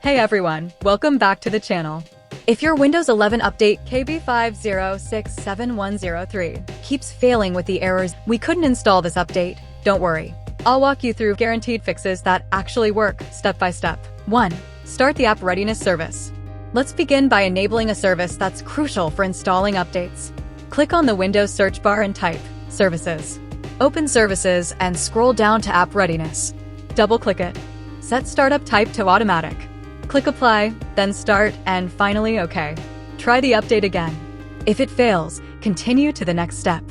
Hey everyone, welcome back to the channel. If your Windows 11 update KB5067103 keeps failing with the errors, we couldn't install this update, don't worry. I'll walk you through guaranteed fixes that actually work step by step. 1. Start the app readiness service. Let's begin by enabling a service that's crucial for installing updates. Click on the Windows search bar and type Services. Open Services and scroll down to App Readiness. Double-click it. Set Startup Type to Automatic. Click Apply, then Start, and finally OK. Try the update again. If it fails, continue to the next step.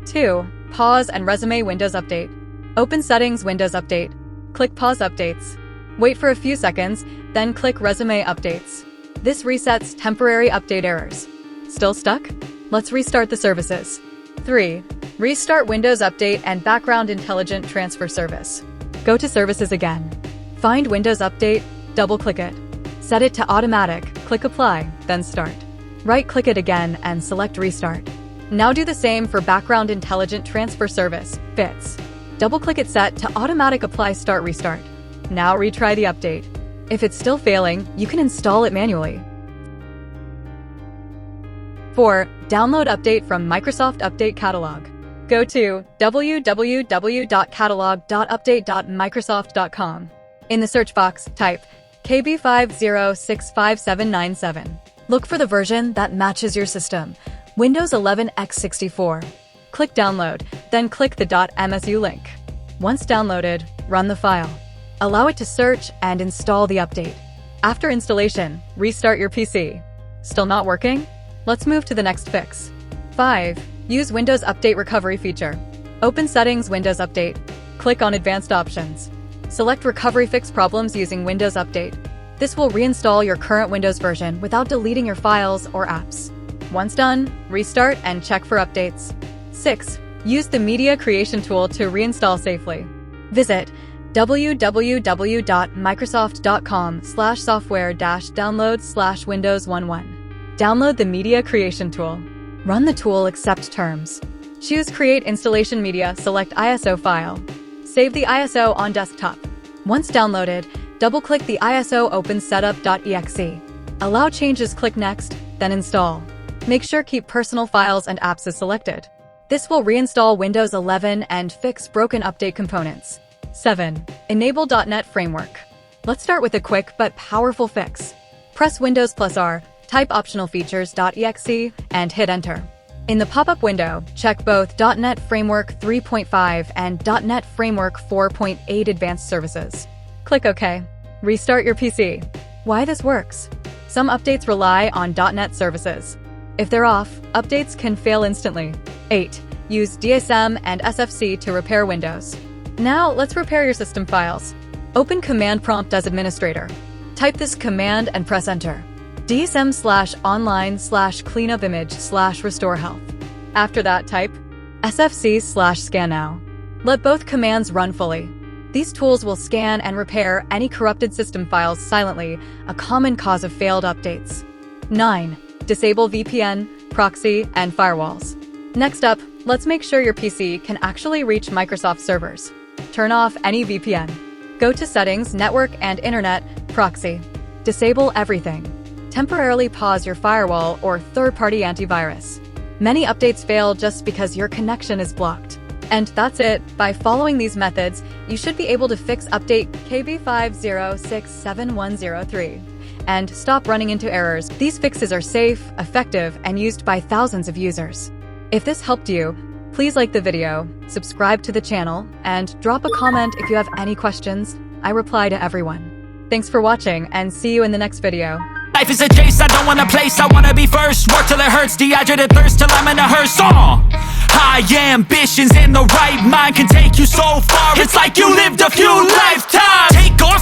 2. Pause and resume Windows Update. Open Settings Windows Update. Click Pause Updates. Wait for a few seconds, then click Resume Updates. This resets temporary update errors. Still stuck? Let's restart the services. 3. Restart Windows Update and Background Intelligent Transfer Service. Go to Services again. Find Windows Update, double-click it. Set it to Automatic, click Apply, then Start. Right-click it again and select Restart. Now do the same for Background Intelligent Transfer Service, BITS. Double-click it set to Automatic Apply Start Restart. Now retry the update. If it's still failing, you can install it manually. 4. Download update from Microsoft Update Catalog. Go to www.catalog.update.microsoft.com. In the search box, type KB5065797. Look for the version that matches your system, Windows 11 x64. Click Download, then click the .msu link. Once downloaded, run the file. Allow it to search and install the update. After installation, restart your PC. Still not working? Let's move to the next fix. 5. Use Windows Update Recovery feature. Open Settings Windows Update. Click on Advanced Options. Select Recovery Fix Problems using Windows Update. This will reinstall your current Windows version without deleting your files or apps. Once done, restart and check for updates. 6. Use the Media Creation tool to reinstall safely. Visit www.microsoft.com/software-download/Windows11. Download the Media Creation tool. Run the tool, accept terms. Choose Create Installation Media, select ISO file. Save the ISO on desktop. Once downloaded, double-click the ISO, open setup.exe. Allow changes, click Next, then Install. Make sure keep personal files and apps as selected. This will reinstall Windows 11 and fix broken update components. 7. Enable .NET Framework. Let's start with a quick but powerful fix. Press Windows+R, type optional features.exe, and hit Enter. In the pop-up window, check both .NET Framework 3.5 and .NET Framework 4.8 Advanced Services. Click OK. Restart your PC. Why this works? Some updates rely on .NET services. If they're off, updates can fail instantly. 8. Use DISM and SFC to repair Windows. Now, let's repair your system files. Open Command Prompt as administrator. Type this command and press Enter. dsm/online/cleanupimage/RestoreHealth. After that, type SFC/scannow. Let both commands run fully. These tools will scan and repair any corrupted system files silently, a common cause of failed updates. 9. Disable VPN, proxy, and firewalls. Next up, let's make sure your PC can actually reach Microsoft servers. Turn off any VPN. Go to Settings, Network and Internet, Proxy. Disable everything. Temporarily pause your firewall or third-party antivirus. Many updates fail just because your connection is blocked. And that's it. By following these methods, you should be able to fix update KB5067103 and stop running into errors. These fixes are safe, effective, and used by thousands of users. If this helped you, please like the video, subscribe to the channel, and drop a comment if you have any questions. I reply to everyone. Thanks for watching, and see you in the next video. Life is a chase, I don't want a place, I wanna be first. Work till it hurts, dehydrated thirst till I'm in a hearse. High ambitions in the right mind can take you so far. It's like you lived a few lifetimes. Take on